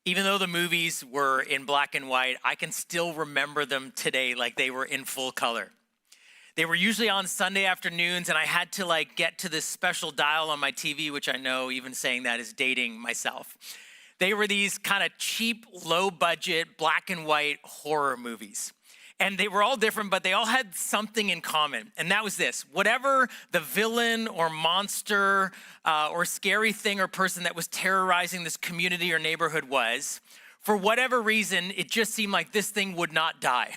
Even though the movies were in black and white, I can still remember them today like they were in full color. They were usually on Sunday afternoons, and I had to get to this special dial on my TV, which I know even saying that is dating myself. They were these kind of cheap, low budget, black and white horror movies. And they were all different, but they all had something in common. And that was this: whatever the villain or monster or scary thing or person that was terrorizing this community or neighborhood was, for whatever reason, it just seemed like this thing would not die.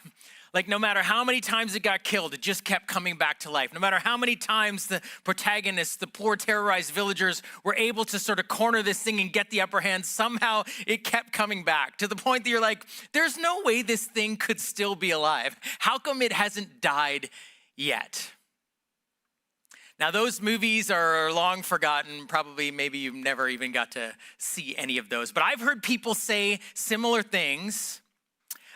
Like no matter how many times it got killed, it just kept coming back to life. No matter how many times the protagonists, the poor terrorized villagers, were able to sort of corner this thing and get the upper hand, somehow it kept coming back to the point that you're like, there's no way this thing could still be alive. How come it hasn't died yet? Now, those movies are long forgotten. Probably, maybe you've never even got to see any of those. But I've heard people say similar things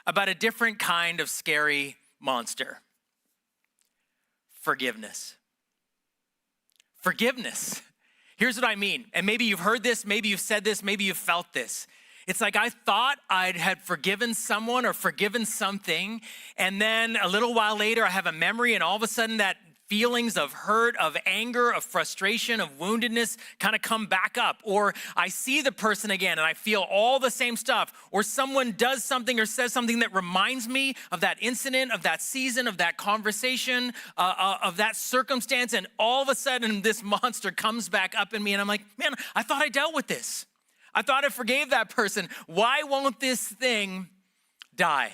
about a different kind of scary monster: forgiveness. Forgiveness. Here's what I mean. And maybe you've heard this, maybe you've said this, maybe you've felt this. It's like I thought I had forgiven someone or forgiven something, and then a little while later I have a memory, and all of a sudden that feelings of hurt, of anger, of frustration, of woundedness kind of come back up. Or I see the person again and I feel all the same stuff. Or someone does something or says something that reminds me of that incident, of that season, of that conversation, of that circumstance. And all of a sudden this monster comes back up in me and I'm like, man, I thought I dealt with this. I thought I forgave that person. Why won't this thing die?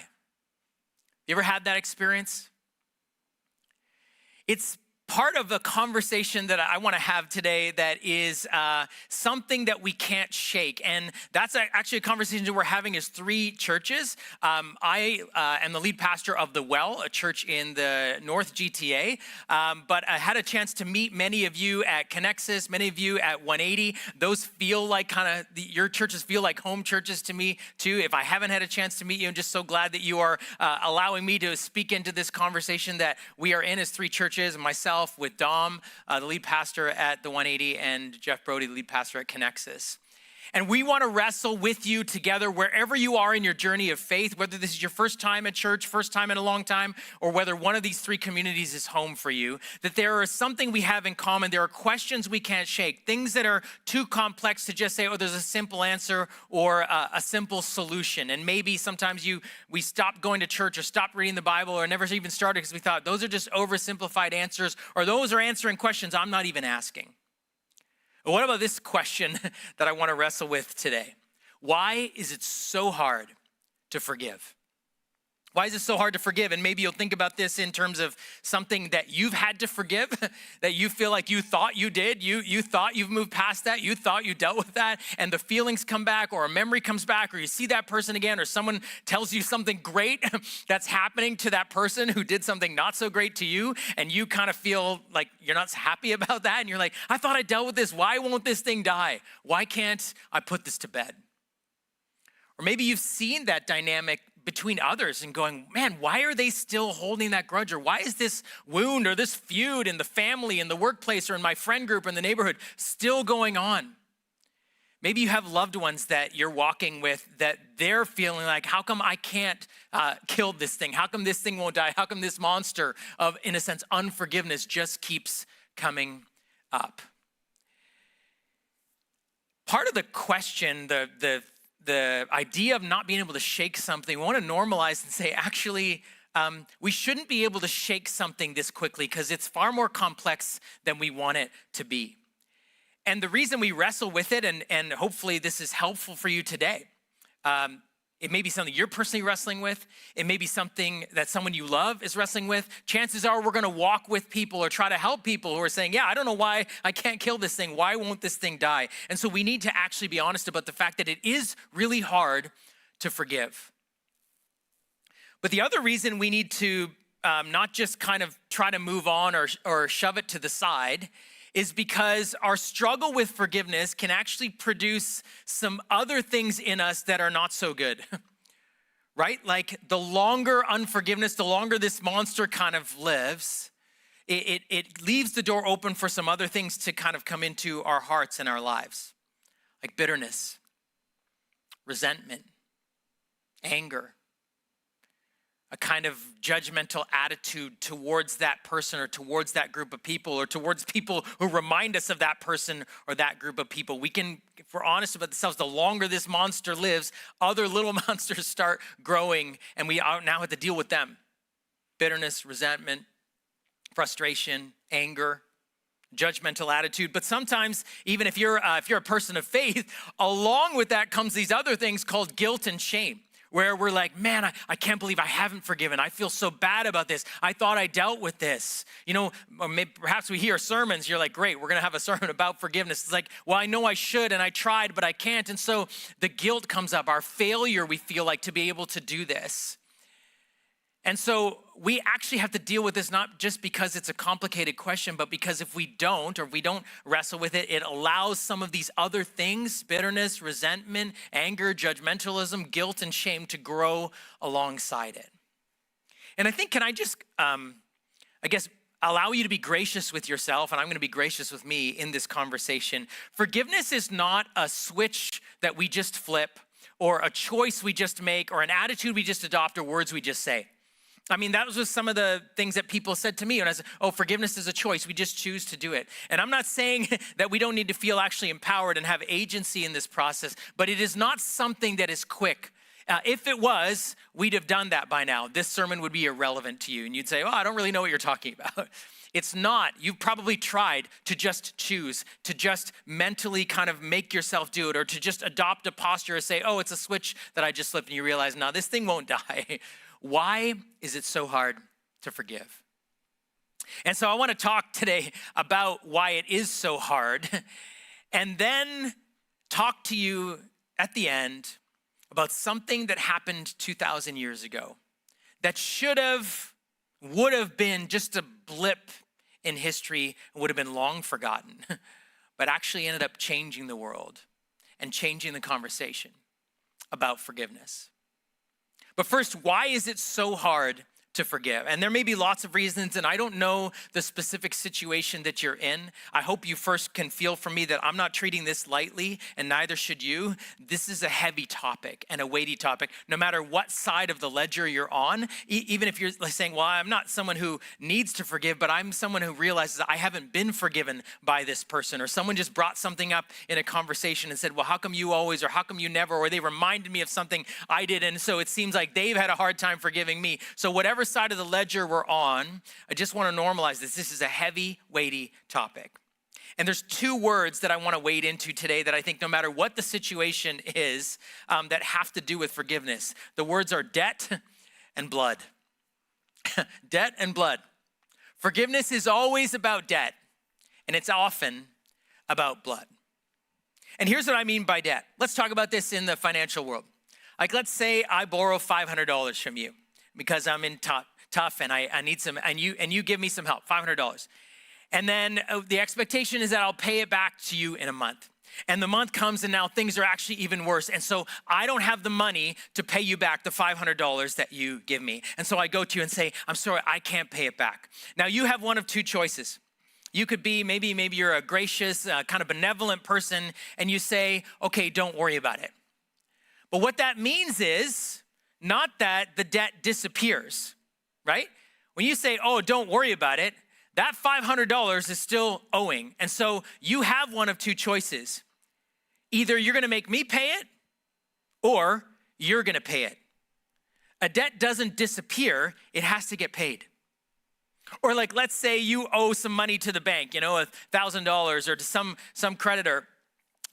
You ever had that experience? It's part of a conversation that I want to have today that is something that we can't shake. And that's actually a conversation that we're having as three churches. I am the lead pastor of The Well, a church in the North GTA. But I had a chance to meet many of you at Connexus, many of you at 180. Those feel like your churches feel like home churches to me too. If I haven't had a chance to meet you, I'm just so glad that you are allowing me to speak into this conversation that we are in as three churches. Myself, with Dom, the lead pastor at the 180, and Jeff Brody, the lead pastor at Connexus. And we want to wrestle with you together wherever you are in your journey of faith, whether this is your first time at church, first time in a long time, or whether one of these three communities is home for you, that there is something we have in common. There are questions we can't shake, things that are too complex to just say, oh, there's a simple answer or a simple solution. And maybe sometimes we stopped going to church or stopped reading the Bible or never even started because we thought those are just oversimplified answers, or those are answering questions I'm not even asking. But what about this question that I want to wrestle with today? Why is it so hard to forgive? Why is it so hard to forgive? And maybe you'll think about this in terms of something that you've had to forgive, that you feel like you thought you did. You thought you've moved past that. You thought you dealt with that. And the feelings come back, or a memory comes back, or you see that person again, or someone tells you something great that's happening to that person who did something not so great to you. And you kind of feel like you're not happy about that. And you're like, I thought I dealt with this. Why won't this thing die? Why can't I put this to bed? Or maybe you've seen that dynamic between others and going, man, why are they still holding that grudge? Or why is this wound or this feud in the family, in the workplace, or in my friend group, or in the neighborhood still going on? Maybe you have loved ones that you're walking with that they're feeling like, how come I can't kill this thing? How come this thing won't die? How come this monster of, in a sense, unforgiveness just keeps coming up? Part of the question, the idea of not being able to shake something, we want to normalize and say, actually, we shouldn't be able to shake something this quickly because it's far more complex than we want it to be. And the reason we wrestle with it, and hopefully this is helpful for you today, it may be something you're personally wrestling with. It may be something that someone you love is wrestling with. Chances are we're going to walk with people or try to help people who are saying, yeah, I don't know why I can't kill this thing. Why won't this thing die? And so we need to actually be honest about the fact that it is really hard to forgive. But the other reason we need to not just kind of try to move on or shove it to the side is because our struggle with forgiveness can actually produce some other things in us that are not so good, right? Like the longer unforgiveness, the longer this monster kind of lives, it leaves the door open for some other things to kind of come into our hearts and our lives, like bitterness, resentment, anger, a kind of judgmental attitude towards that person or towards that group of people or towards people who remind us of that person or that group of people. We can, if we're honest about ourselves, the longer this monster lives, other little monsters start growing and we now have to deal with them. Bitterness, resentment, frustration, anger, judgmental attitude. But sometimes, even if you're a person of faith, along with that comes these other things called guilt and shame, where we're like, man, I can't believe I haven't forgiven. I feel so bad about this. I thought I dealt with this. You know, or maybe, perhaps we hear sermons, you're like, great, we're gonna have a sermon about forgiveness. It's like, well, I know I should and I tried, but I can't. And so the guilt comes up, our failure, we feel like, to be able to do this. And so we actually have to deal with this not just because it's a complicated question, but because if we don't wrestle with it, it allows some of these other things, bitterness, resentment, anger, judgmentalism, guilt, and shame to grow alongside it. And I think, can I just, allow you to be gracious with yourself, and I'm gonna be gracious with me in this conversation. Forgiveness is not a switch that we just flip, or a choice we just make, or an attitude we just adopt, or words we just say. I mean, that was just some of the things that people said to me when I said, oh, forgiveness is a choice. We just choose to do it. And I'm not saying that we don't need to feel actually empowered and have agency in this process, but it is not something that is quick. If it was, we'd have done that by now. This sermon would be irrelevant to you. And you'd say, oh, I don't really know what you're talking about. It's not. You've probably tried to just choose, to just mentally kind of make yourself do it, or to just adopt a posture and say, oh, it's a switch that I just flipped, and you realize, no, this thing won't die. Why is it so hard to forgive? And so I want to talk today about why it is so hard, and then talk to you at the end about something that happened 2,000 years ago that would have been just a blip in history and would have been long forgotten, but actually ended up changing the world and changing the conversation about forgiveness. But first, why is it so hard to forgive? And there may be lots of reasons, and I don't know the specific situation that you're in. I hope you first can feel from me that I'm not treating this lightly, and neither should you. This is a heavy topic and a weighty topic, no matter what side of the ledger you're on. Even if you're saying, well, I'm not someone who needs to forgive, but I'm someone who realizes I haven't been forgiven by this person, or someone just brought something up in a conversation and said, well, how come you always, or how come you never, or they reminded me of something I did, and so it seems like they've had a hard time forgiving me. So whatever side of the ledger we're on, I just want to normalize this. This is a heavy, weighty topic. And there's two words that I want to wade into today that I think no matter what the situation is, that have to do with forgiveness. The words are debt and blood. Debt and blood. Forgiveness is always about debt, and it's often about blood. And here's what I mean by debt. Let's talk about this in the financial world. Like, let's say I borrow $500 from you because I'm in tough and I need some, and you give me some help, $500. And then the expectation is that I'll pay it back to you in a month. And the month comes and now things are actually even worse. And so I don't have the money to pay you back the $500 that you give me. And so I go to you and say, I'm sorry, I can't pay it back. Now you have one of two choices. You could be, maybe you're a gracious, kind of benevolent person, and you say, okay, don't worry about it. But what that means is not that the debt disappears, right? When you say, oh, don't worry about it, that $500 is still owing. And so you have one of two choices. Either you're gonna make me pay it, or you're gonna pay it. A debt doesn't disappear, it has to get paid. Or like, let's say you owe some money to the bank, $1,000 or to some creditor.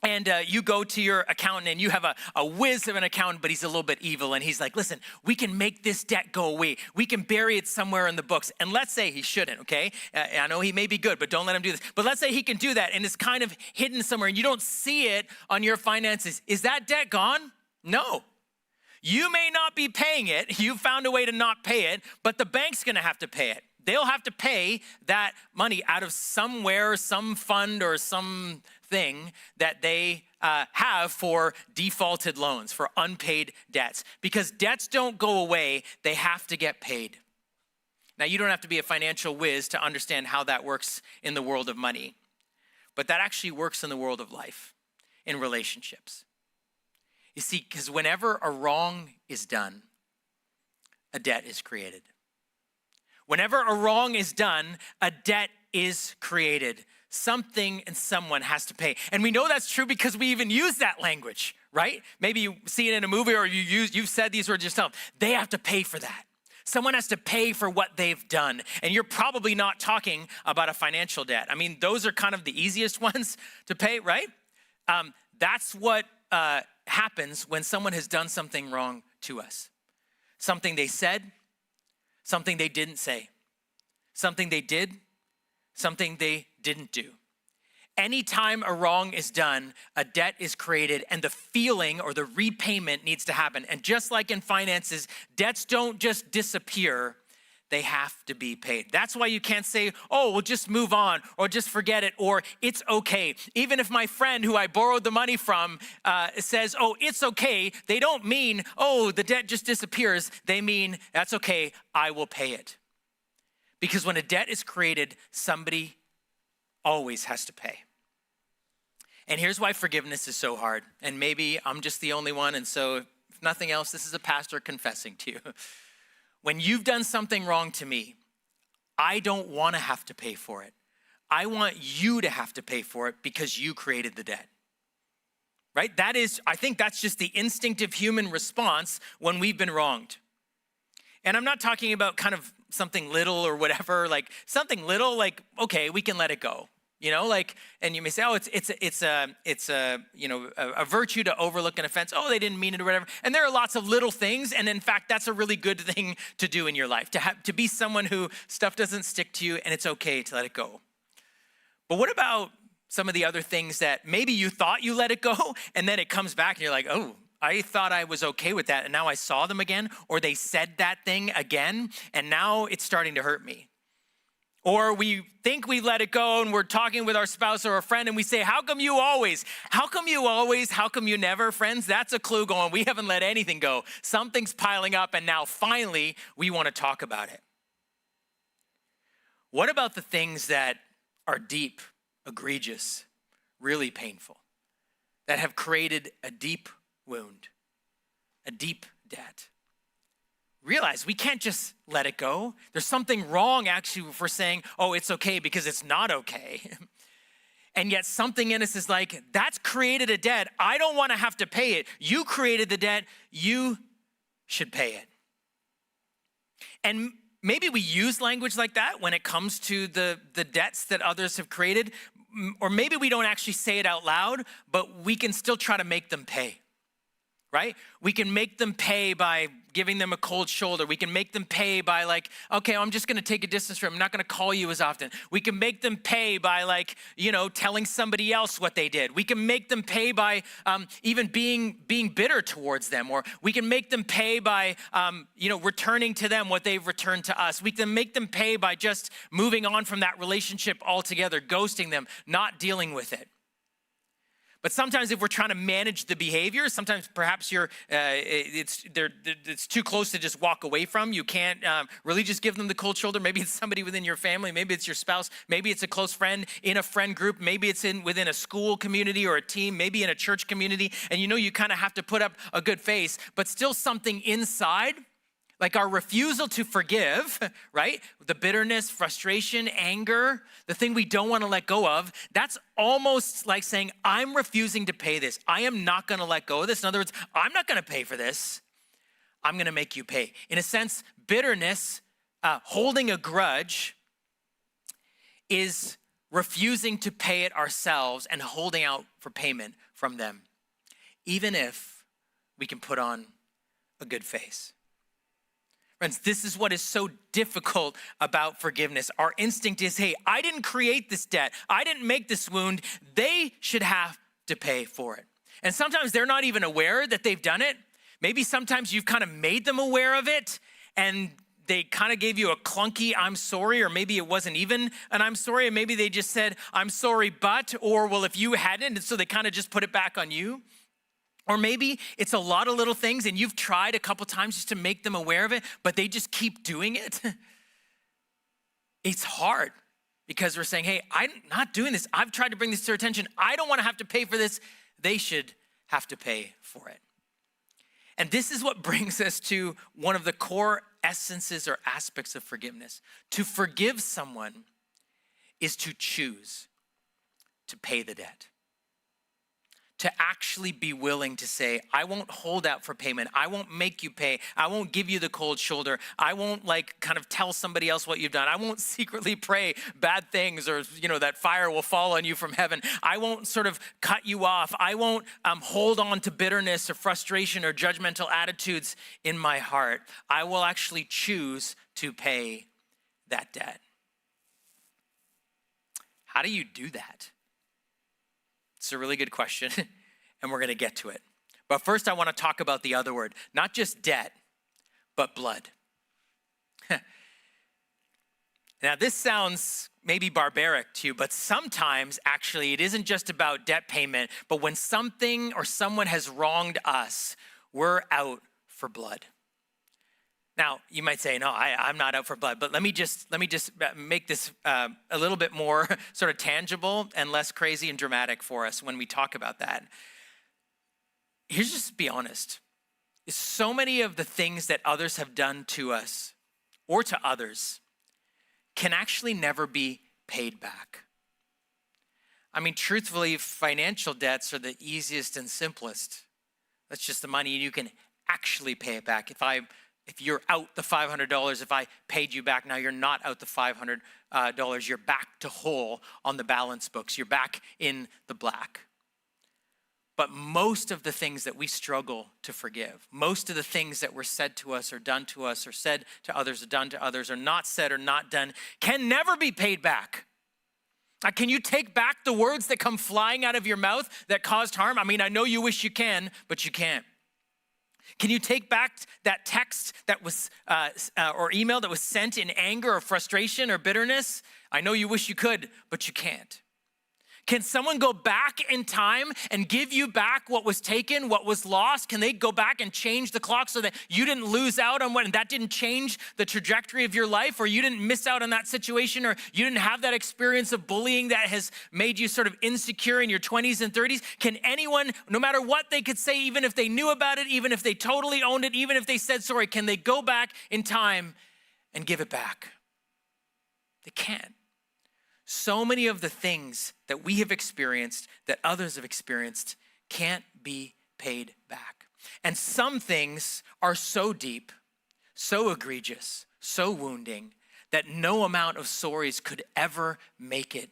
And you go to your accountant and you have a whiz of an accountant, but he's a little bit evil. And he's like, listen, we can make this debt go away. We can bury it somewhere in the books. And let's say he shouldn't, okay? I know he may be good, but don't let him do this. But let's say he can do that and it's kind of hidden somewhere and you don't see it on your finances. Is that debt gone? No. You may not be paying it. You found a way to not pay it, but the bank's gonna have to pay it. They'll have to pay that money out of somewhere, some fund or something that they have for defaulted loans, for unpaid debts. Because debts don't go away, they have to get paid. Now, you don't have to be a financial whiz to understand how that works in the world of money, but that actually works in the world of life, in relationships. You see, because whenever a wrong is done, a debt is created. Whenever a wrong is done, a debt is created. Something and someone has to pay. And we know that's true because we even use that language, right? Maybe you see it in a movie or you've said these words yourself. They have to pay for that. Someone has to pay for what they've done. And you're probably not talking about a financial debt. I mean, those are kind of the easiest ones to pay, right? That's what happens when someone has done something wrong to us. Something they said, something they didn't say, something they did, something they didn't do. Anytime a wrong is done, a debt is created and the feeling or the repayment needs to happen. And just like in finances, debts don't just disappear, they have to be paid. That's why you can't say, oh, we'll just move on or just forget it or it's okay. Even if my friend who I borrowed the money from says, oh, it's okay, they don't mean, oh, the debt just disappears. They mean, that's okay, I will pay it. Because when a debt is created, somebody always has to pay. And here's why forgiveness is so hard. And maybe I'm just the only one. And so if nothing else, this is a pastor confessing to you. When you've done something wrong to me, I don't want to have to pay for it. I want you to have to pay for it because you created the debt. Right? I think that's just the instinctive human response when we've been wronged. And I'm not talking about kind of something little or whatever, like something little, like, okay, we can let it go. And you may say, oh, it's a virtue to overlook an offense. Oh, they didn't mean it or whatever. And there are lots of little things. And in fact, that's a really good thing to do in your life, to be someone who stuff doesn't stick to you and it's okay to let it go. But what about some of the other things that maybe you thought you let it go and then it comes back and you're like, oh, I thought I was okay with that and now I saw them again, or they said that thing again and now it's starting to hurt me. Or we think we let it go and we're talking with our spouse or a friend and we say, how come you always? How come you always? How come you never? Friends, that's a clue going, we haven't let anything go. Something's piling up and now finally we want to talk about it. What about the things that are deep, egregious, really painful, that have created a deep wound, a deep debt? Realize we can't just let it go. There's something wrong actually if we're saying, oh, it's okay because it's not okay. And yet something in us is like, that's created a debt. I don't want to have to pay it. You created the debt. You should pay it. And maybe we use language like that when it comes to the debts that others have created. Or maybe we don't actually say it out loud, but we can still try to make them pay. Right? We can make them pay by giving them a cold shoulder. We can make them pay by like, okay, I'm just gonna take a distance from them. I'm not gonna call you as often. We can make them pay by like, telling somebody else what they did. We can make them pay by even being bitter towards them. Or we can make them pay by, returning to them what they've returned to us. We can make them pay by just moving on from that relationship altogether, ghosting them, not dealing with it. But sometimes if we're trying to manage the behavior, sometimes perhaps it's too close to just walk away from. You can't really just give them the cold shoulder. Maybe it's somebody within your family. Maybe it's your spouse. Maybe it's a close friend in a friend group. Maybe it's within a school community or a team. Maybe in a church community. And you kind of have to put up a good face, but still something inside, like our refusal to forgive, right? The bitterness, frustration, anger, the thing we don't want to let go of, that's almost like saying, I'm refusing to pay this. I am not going to let go of this. In other words, I'm not going to pay for this. I'm going to make you pay. In a sense, bitterness, holding a grudge, is refusing to pay it ourselves and holding out for payment from them, even if we can put on a good face. Friends, this is what is so difficult about forgiveness. Our instinct is, hey, I didn't create this debt. I didn't make this wound. They should have to pay for it. And sometimes they're not even aware that they've done it. Maybe sometimes you've kind of made them aware of it and they kind of gave you a clunky I'm sorry, or maybe it wasn't even an I'm sorry, and maybe they just said I'm sorry, but, or well, if you hadn't, and so they kind of just put it back on you. Or maybe it's a lot of little things and you've tried a couple times just to make them aware of it, but they just keep doing it. It's hard because we're saying, hey, I'm not doing this. I've tried to bring this to their attention. I don't want to have to pay for this. They should have to pay for it. And this is what brings us to one of the core essences or aspects of forgiveness. To forgive someone is to choose to pay the debt. To actually be willing to say, I won't hold out for payment. I won't make you pay. I won't give you the cold shoulder. I won't kind of tell somebody else what you've done. I won't secretly pray bad things or, that fire will fall on you from heaven. I won't sort of cut you off. I won't hold on to bitterness or frustration or judgmental attitudes in my heart. I will actually choose to pay that debt. How do you do that? It's a really good question, and we're going to get to it. But first, I want to talk about the other word, not just debt, but blood. Now, this sounds maybe barbaric to you, but sometimes, actually, it isn't just about debt payment, but when something or someone has wronged us, we're out for blood. Now, you might say, no, I'm not out for blood, but let me just make this a little bit more sort of tangible and less crazy and dramatic for us when we talk about that. Here's just to be honest. So many of the things that others have done to us or to others can actually never be paid back. I mean, truthfully, financial debts are the easiest and simplest. That's just the money you can actually pay it back. If you're out the $500, if I paid you back, now you're not out the $500, you're back to whole on the balance books. You're back in the black. But most of the things that we struggle to forgive, most of the things that were said to us or done to us or said to others or done to others or not said or not done can never be paid back. Can you take back the words that come flying out of your mouth that caused harm? I mean, I know you wish you can, but you can't. Can you take back that text that was or email that was sent in anger or frustration or bitterness? I know you wish you could, but you can't. Can someone go back in time and give you back what was taken, what was lost? Can they go back and change the clock so that you didn't lose out on what, and that didn't change the trajectory of your life, or you didn't miss out on that situation, or you didn't have that experience of bullying that has made you sort of insecure in your 20s and 30s? Can anyone, no matter what they could say, even if they knew about it, even if they totally owned it, even if they said sorry, can they go back in time and give it back? They can't. So many of the things that we have experienced, that others have experienced, can't be paid back. And some things are so deep, so egregious, so wounding, that no amount of sorries could ever make it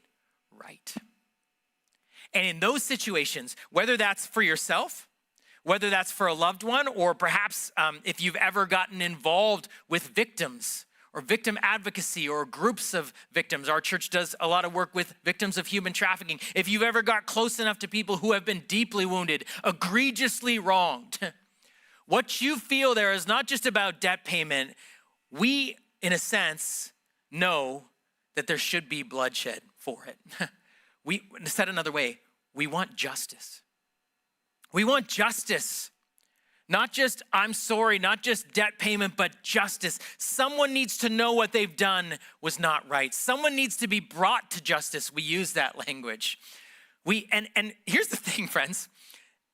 right. And in those situations, whether that's for yourself, whether that's for a loved one, or perhaps if you've ever gotten involved with victims, or victim advocacy or groups of victims. Our church does a lot of work with victims of human trafficking. If you've ever got close enough to people who have been deeply wounded, egregiously wronged, what you feel there is not just about debt payment. We, in a sense, know that there should be bloodshed for it. Said another way, we want justice. We want justice. Not just, I'm sorry, not just debt payment, but justice. Someone needs to know what they've done was not right. Someone needs to be brought to justice. We use that language. And here's the thing, friends.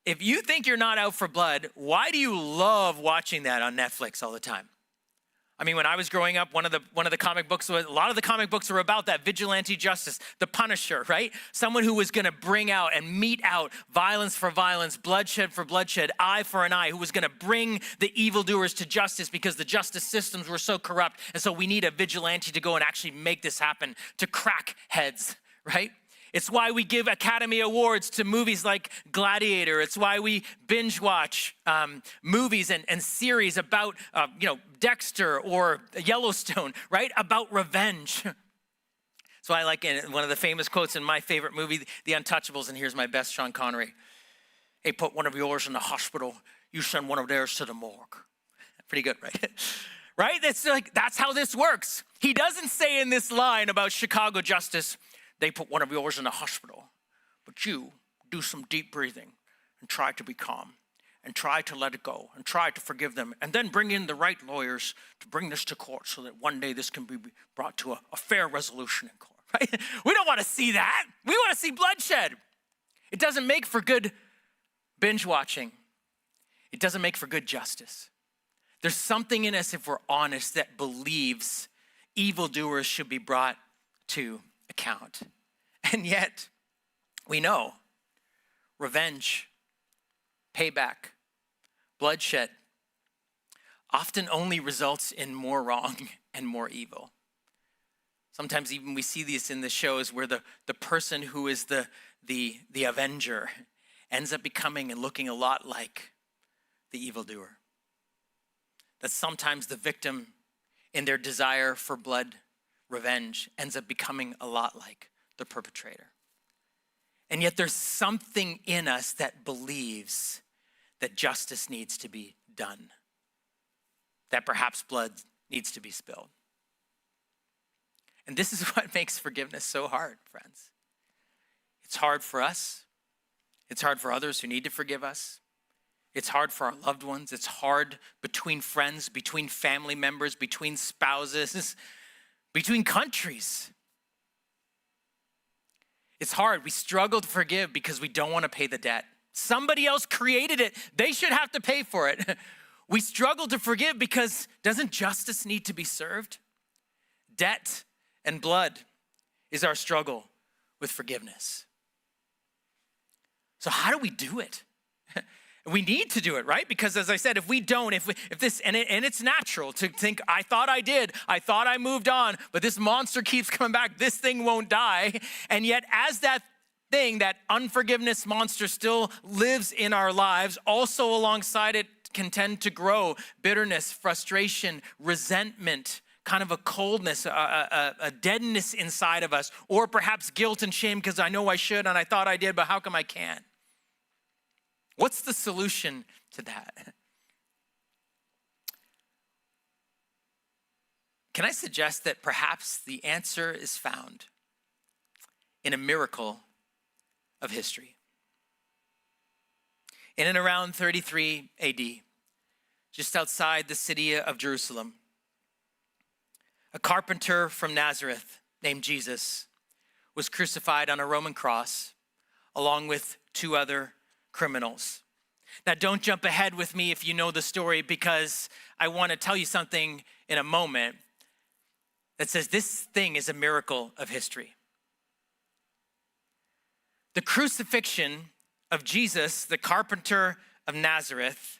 If you think you're not out for blood, why do you love watching that on Netflix all the time? I mean, when I was growing up, one of the comic books, a lot of the comic books are about that vigilante justice, the Punisher, right? Someone who was gonna bring out and mete out violence for violence, bloodshed for bloodshed, eye for an eye, who was gonna bring the evildoers to justice because the justice systems were so corrupt. And so we need a vigilante to go and actually make this happen, to crack heads, right? It's why we give Academy Awards to movies like Gladiator. It's why we binge watch movies and series about, Dexter or Yellowstone, right? About revenge. So I like one of the famous quotes in my favorite movie, The Untouchables, and here's my best Sean Connery. Hey, put one of yours in the hospital. You send one of theirs to the morgue. Pretty good, right? Right? That's how this works. He doesn't say in this line about Chicago justice, they put one of yours in the hospital, but you do some deep breathing and try to be calm and try to let it go and try to forgive them and then bring in the right lawyers to bring this to court so that one day this can be brought to a fair resolution in court, right? We don't want to see that. We want to see bloodshed. It doesn't make for good binge watching. it doesn't make for good justice. There's something in us, if we're honest, that believes evildoers should be brought to account. And yet, we know revenge, payback, bloodshed often only results in more wrong and more evil. Sometimes even we see this in the shows where the person who is the avenger ends up becoming and looking a lot like the evildoer. That sometimes the victim, in their desire for blood revenge, ends up becoming a lot like the perpetrator. And yet there's something in us that believes that justice needs to be done, that perhaps blood needs to be spilled. And this is what makes forgiveness so hard, friends. It's hard for us. It's hard for others who need to forgive us. It's hard for our loved ones. It's hard between friends, between family members, between spouses, between countries. It's hard. We struggle to forgive because we don't want to pay the debt. Somebody else created it. They should have to pay for it. We struggle to forgive because doesn't justice need to be served? Debt and blood is our struggle with forgiveness. So how do we do it? We need to do it, right? Because as I said, if we don't, if this, and it's natural to think, I thought I moved on, but this monster keeps coming back, this thing won't die. And yet as that thing, that unforgiveness monster still lives in our lives, also alongside it can tend to grow bitterness, frustration, resentment, kind of a coldness, a deadness inside of us, or perhaps guilt and shame because I know I should and I thought I did, but how come I can't? What's the solution to that? Can I suggest that perhaps the answer is found in a miracle of history? In and around 33 AD, just outside the city of Jerusalem, a carpenter from Nazareth named Jesus was crucified on a Roman cross along with two other criminals. Now, don't jump ahead with me if you know the story, because I want to tell you something in a moment that says this thing is a miracle of history. The crucifixion of Jesus, the carpenter of Nazareth,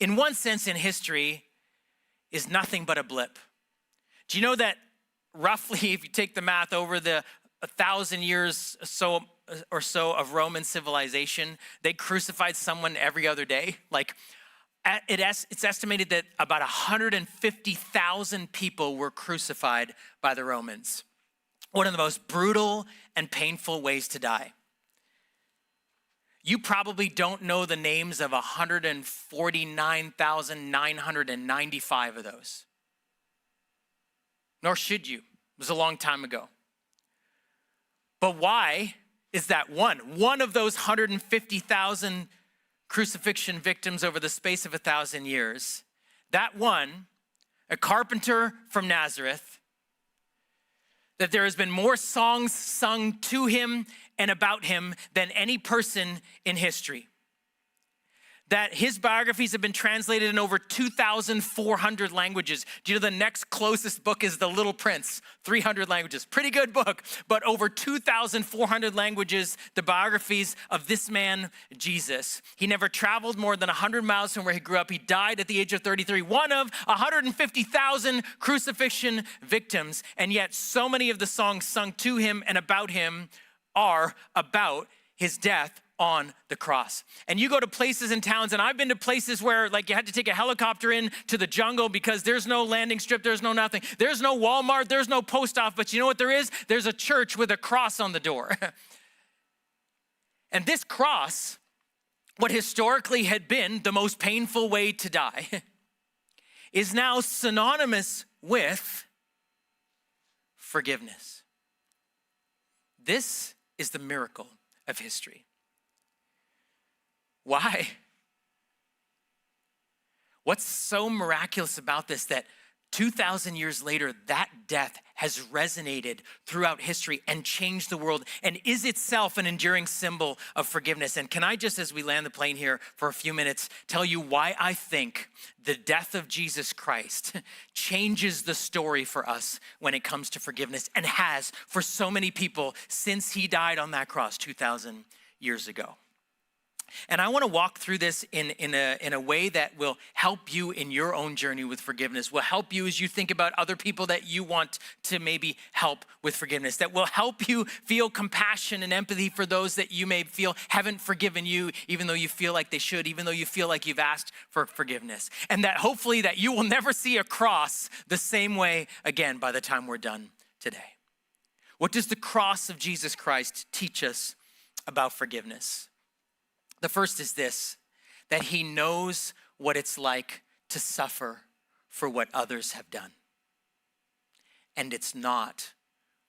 in one sense in history, is nothing but a blip. Do you know that roughly, if you take the math over the 1,000 years or so of Roman civilization, they crucified someone every other day? Like, it's estimated that about 150,000 people were crucified by the Romans. One of the most brutal and painful ways to die. You probably don't know the names of 149,995 of those. Nor should you. It was a long time ago. But why is that one of those 150,000 crucifixion victims over the space of 1,000 years, that one, a carpenter from Nazareth, that there has been more songs sung to him and about him than any person in history. That his biographies have been translated in over 2,400 languages. Do you know the next closest book is The Little Prince, 300 languages. Pretty good book, but over 2,400 languages, the biographies of this man, Jesus. He never traveled more than 100 miles from where he grew up. He died at the age of 33, one of 150,000 crucifixion victims. And yet so many of the songs sung to him and about him are about his death on the cross. And you go to places and towns, and I've been to places where like you had to take a helicopter in to the jungle because there's no landing strip, there's no nothing. There's no Walmart, there's no post office, but you know what there is? There's a church with a cross on the door. And this cross, what historically had been the most painful way to die, is now synonymous with forgiveness. This is the miracle of history. Why? What's so miraculous about this that 2,000 years later, that death has resonated throughout history and changed the world and is itself an enduring symbol of forgiveness. And can I just, as we land the plane here for a few minutes, tell you why I think the death of Jesus Christ changes the story for us when it comes to forgiveness, and has for so many people since he died on that cross 2,000 years ago. And I want to walk through this in a way that will help you in your own journey with forgiveness, will help you as you think about other people that you want to maybe help with forgiveness, that will help you feel compassion and empathy for those that you may feel haven't forgiven you, even though you feel like they should, even though you feel like you've asked for forgiveness. And that hopefully that you will never see a cross the same way again by the time we're done today. What does the cross of Jesus Christ teach us about forgiveness? The first is this, that he knows what it's like to suffer for what others have done. And it's not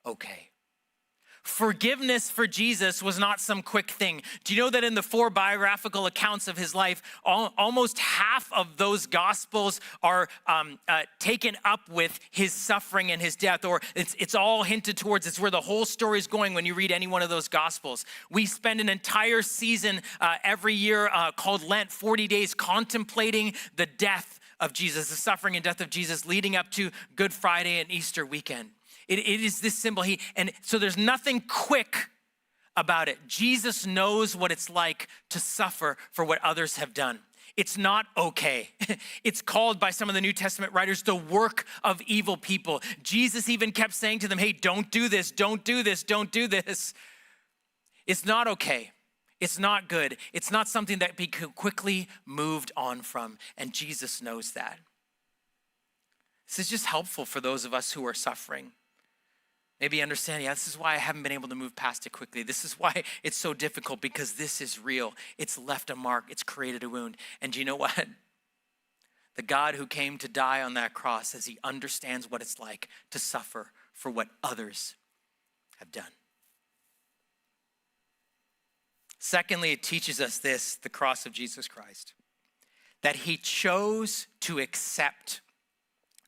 okay. Forgiveness for Jesus was not some quick thing. Do you know that in the 4 biographical accounts of his life, almost half of those gospels are taken up with his suffering and his death, or it's all hinted towards. It's where the whole story is going when you read any one of those gospels. We spend an entire season every year called Lent, 40 days contemplating the death of Jesus, the suffering and death of Jesus, leading up to Good Friday and Easter weekend. It is this symbol. And so there's nothing quick about it. Jesus knows what it's like to suffer for what others have done. It's not okay. It's called by some of the New Testament writers the work of evil people. Jesus even kept saying to them, hey, don't do this, don't do this, don't do this. It's not okay. It's not good. It's not something that be quickly moved on from. And Jesus knows that. This is just helpful for those of us who are suffering. Maybe understand, this is why I haven't been able to move past it quickly. This is why it's so difficult, because this is real. It's left a mark. It's created a wound. And do you know what? The God who came to die on that cross says he understands what it's like to suffer for what others have done. Secondly, it teaches us this, the cross of Jesus Christ, that he chose to accept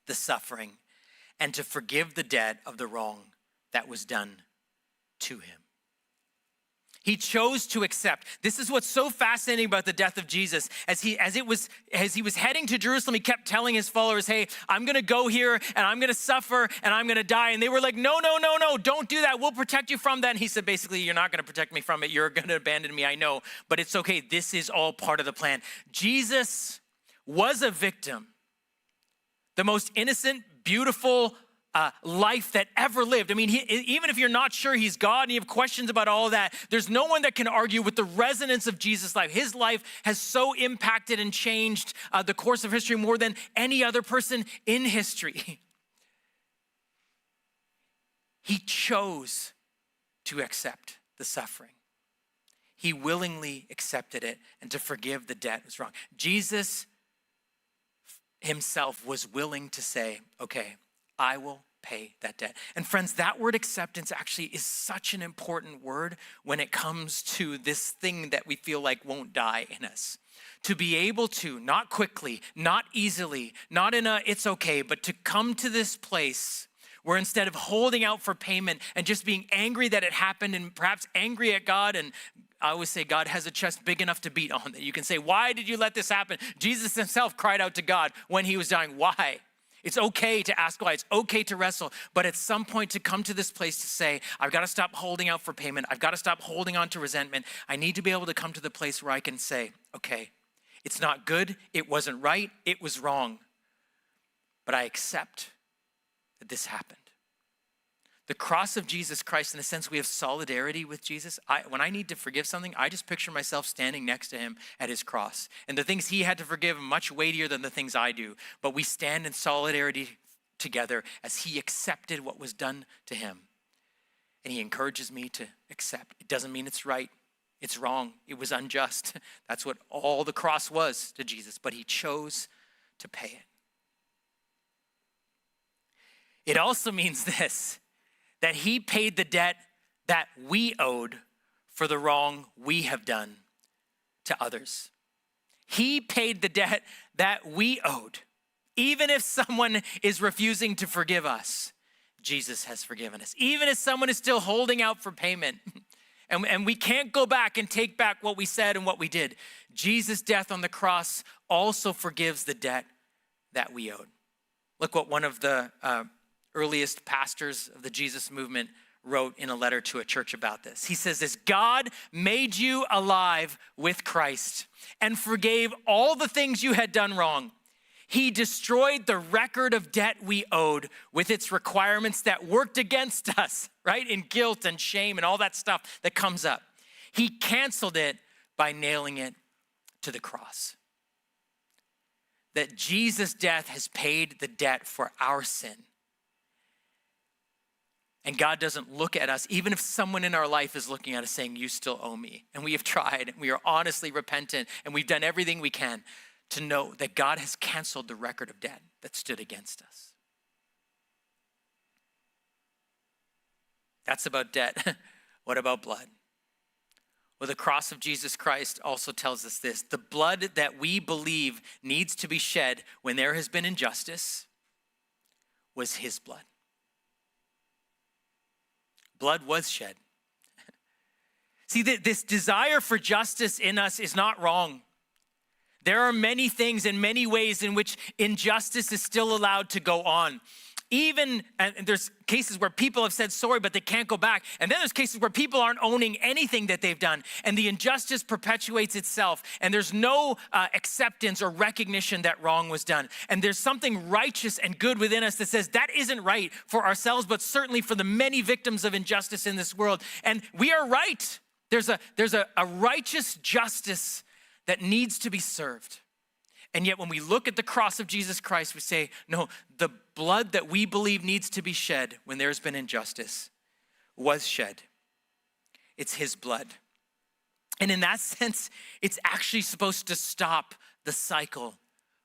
the suffering and to forgive the debt of the wrong that was done to him. He chose to accept. This is what's so fascinating about the death of Jesus. As he was heading to Jerusalem, he kept telling his followers, hey, I'm gonna go here and I'm gonna suffer and I'm gonna die. And they were like, no, don't do that. We'll protect you from that. And he said, basically, you're not gonna protect me from it. You're gonna abandon me, I know, but it's okay. This is all part of the plan. Jesus was a victim. The most innocent, beautiful life that ever lived. I mean, even if you're not sure he's God and you have questions about all of that, there's no one that can argue with the resonance of Jesus' life. His life has so impacted and changed the course of history more than any other person in history. He chose to accept the suffering. He willingly accepted it and to forgive the debt was wrong. Jesus himself was willing to say, okay, I will pay that debt. And friends, that word acceptance actually is such an important word when it comes to this thing that we feel like won't die in us. To be able to, not quickly, not easily, not in a it's okay, but to come to this place where instead of holding out for payment and just being angry that it happened and perhaps angry at God, and I always say God has a chest big enough to beat on, that you can say, why did you let this happen? Jesus himself cried out to God when he was dying, why? It's okay to ask why, it's okay to wrestle, but at some point to come to this place to say, I've got to stop holding out for payment. I've got to stop holding on to resentment. I need to be able to come to the place where I can say, okay, it's not good, it wasn't right, it was wrong, but I accept that this happened. The cross of Jesus Christ, in a sense, we have solidarity with Jesus. When I need to forgive something, I just picture myself standing next to him at his cross. And the things he had to forgive are much weightier than the things I do. But we stand in solidarity together as he accepted what was done to him. And he encourages me to accept. It doesn't mean it's right. It's wrong. It was unjust. That's what all the cross was to Jesus. But he chose to pay it. It also means this, that he paid the debt that we owed for the wrong we have done to others. He paid the debt that we owed. Even if someone is refusing to forgive us, Jesus has forgiven us. Even if someone is still holding out for payment, and we can't go back and take back what we said and what we did, Jesus' death on the cross also forgives the debt that we owed. Look what one of the earliest pastors of the Jesus movement wrote in a letter to a church about this. He says this: God made you alive with Christ and forgave all the things you had done wrong. He destroyed the record of debt we owed with its requirements that worked against us, right? In guilt and shame and all that stuff that comes up. He canceled it by nailing it to the cross. That Jesus' death has paid the debt for our sin. And God doesn't look at us, even if someone in our life is looking at us saying, you still owe me. And we have tried, and we are honestly repentant, and we've done everything we can to know that God has canceled the record of debt that stood against us. That's about debt. What about blood? Well, the cross of Jesus Christ also tells us this: the blood that we believe needs to be shed when there has been injustice was his blood. Blood was shed. See, this desire for justice in us is not wrong. There are many things and many ways in which injustice is still allowed to go on. Even, and there's cases where people have said sorry, but they can't go back. And then there's cases where people aren't owning anything that they've done. And the injustice perpetuates itself. And there's no acceptance or recognition that wrong was done. And there's something righteous and good within us that says that isn't right for ourselves, but certainly for the many victims of injustice in this world. And we are right. There's a righteous justice that needs to be served. And yet when we look at the cross of Jesus Christ, we say, no, the blood that we believe needs to be shed when there's been injustice was shed. It's his blood. And in that sense, it's actually supposed to stop the cycle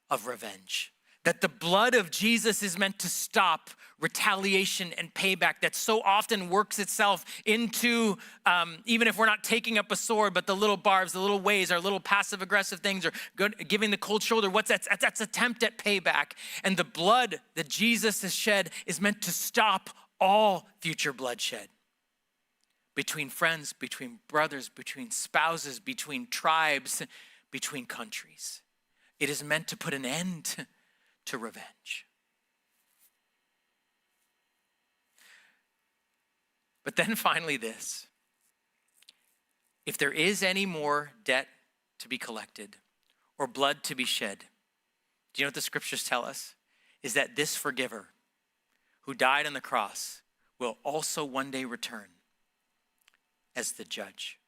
of revenge. That the blood of Jesus is meant to stop retaliation and payback that so often works itself into, even if we're not taking up a sword, but the little barbs, the little ways, our little passive aggressive things, or giving the cold shoulder, that's attempt at payback. And the blood that Jesus has shed is meant to stop all future bloodshed. Between friends, between brothers, between spouses, between tribes, between countries. It is meant to put an end to revenge. But then finally this: if there is any more debt to be collected or blood to be shed, do you know what the scriptures tell us? Is that this forgiver who died on the cross will also one day return as the judge.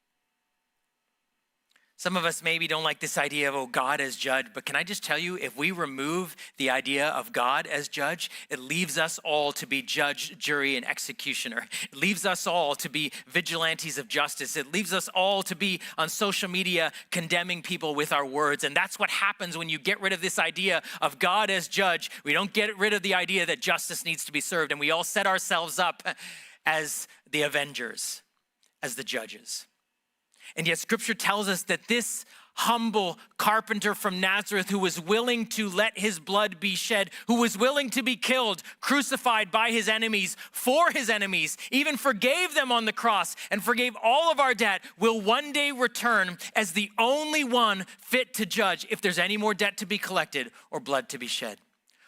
Some of us maybe don't like this idea of, God as judge, but can I just tell you, if we remove the idea of God as judge, it leaves us all to be judge, jury, and executioner. It leaves us all to be vigilantes of justice. It leaves us all to be on social media condemning people with our words. And that's what happens when you get rid of this idea of God as judge. We don't get rid of the idea that justice needs to be served, and we all set ourselves up as the avengers, as the judges. And yet scripture tells us that this humble carpenter from Nazareth, who was willing to let his blood be shed, who was willing to be killed, crucified by his enemies, for his enemies, even forgave them on the cross and forgave all of our debt, will one day return as the only one fit to judge if there's any more debt to be collected or blood to be shed.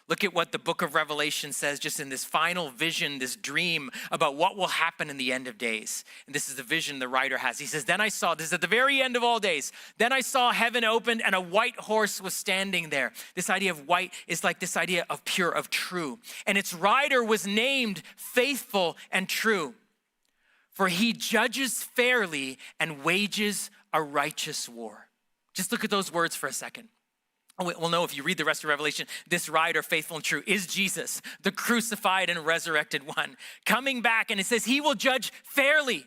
Look at what the book of Revelation says just in this final vision, this dream about what will happen in the end of days. And this is the vision the writer has. He says, then I saw, this is at the very end of all days, then I saw heaven opened and a white horse was standing there. This idea of white is like this idea of pure, of true. And its rider was named Faithful and True. For he judges fairly and wages a righteous war. Just look at those words for a second. We'll know if you read the rest of Revelation, this rider, faithful and true, is Jesus, the crucified and resurrected one, coming back. And it says he will judge fairly,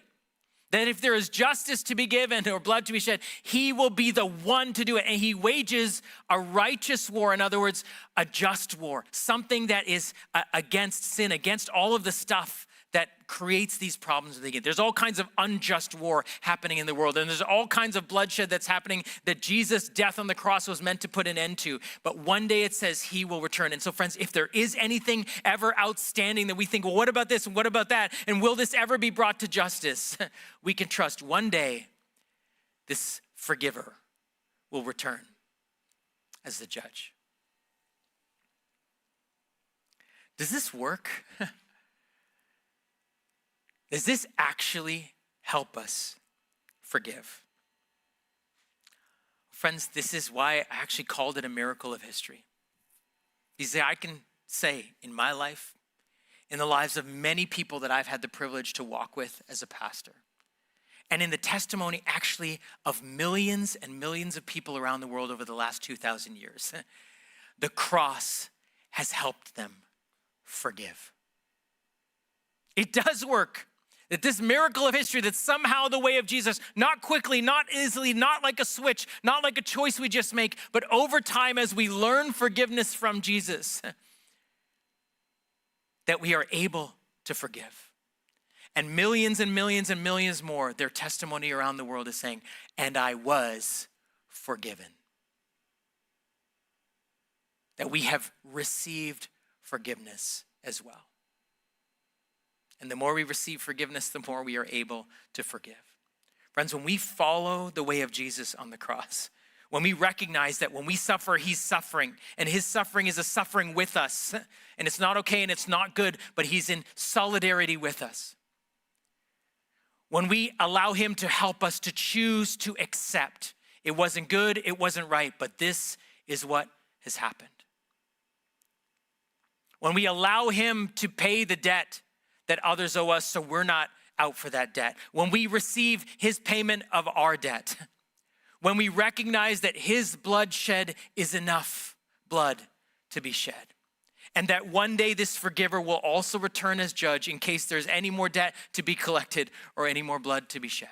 that if there is justice to be given or blood to be shed, he will be the one to do it. And he wages a righteous war. In other words, a just war, something that is against sin, against all of the stuff that creates these problems with the. There's all kinds of unjust war happening in the world, and there's all kinds of bloodshed that's happening that Jesus' death on the cross was meant to put an end to. But one day it says he will return. And so friends, if there is anything ever outstanding that we think, well, what about this and what about that? And will this ever be brought to justice? We can trust one day this forgiver will return as the judge. Does this work? Does this actually help us forgive? Friends, this is why I actually called it a miracle of history. I can say in my life, in the lives of many people that I've had the privilege to walk with as a pastor, and in the testimony actually of millions and millions of people around the world over the last 2,000 years, the cross has helped them forgive. It does work. That this miracle of history, that somehow the way of Jesus, not quickly, not easily, not like a switch, not like a choice we just make, but over time as we learn forgiveness from Jesus, that we are able to forgive. And millions and millions and millions more, their testimony around the world is saying, and I was forgiven. That we have received forgiveness as well. And the more we receive forgiveness, the more we are able to forgive. Friends, when we follow the way of Jesus on the cross, when we recognize that when we suffer, he's suffering, and his suffering is a suffering with us, and it's not okay and it's not good, but he's in solidarity with us. When we allow him to help us to choose to accept, it wasn't good, it wasn't right, but this is what has happened. When we allow him to pay the debt that others owe us so we're not out for that debt. When we receive his payment of our debt. When we recognize that his blood shed is enough blood to be shed. And that one day this forgiver will also return as judge in case there's any more debt to be collected or any more blood to be shed.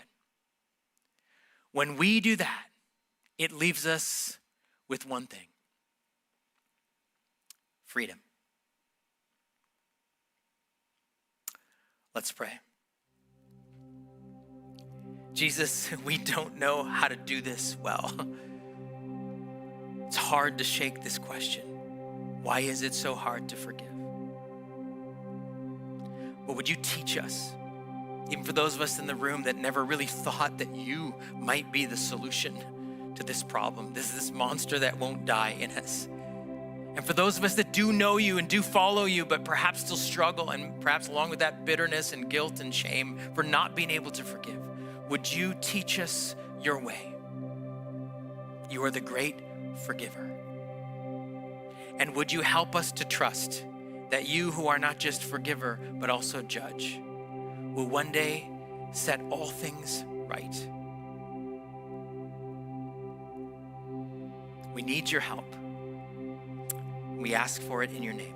When we do that, it leaves us with one thing: freedom. Let's pray. Jesus, we don't know how to do this well. It's hard to shake this question. Why is it so hard to forgive? But would you teach us, even for those of us in the room that never really thought that you might be the solution to this problem, this monster that won't die in us. And for those of us that do know you and do follow you, but perhaps still struggle, and perhaps along with that bitterness and guilt and shame for not being able to forgive, would you teach us your way? You are the great forgiver. And would you help us to trust that you, who are not just forgiver, but also judge, will one day set all things right? We need your help. We ask for it in your name.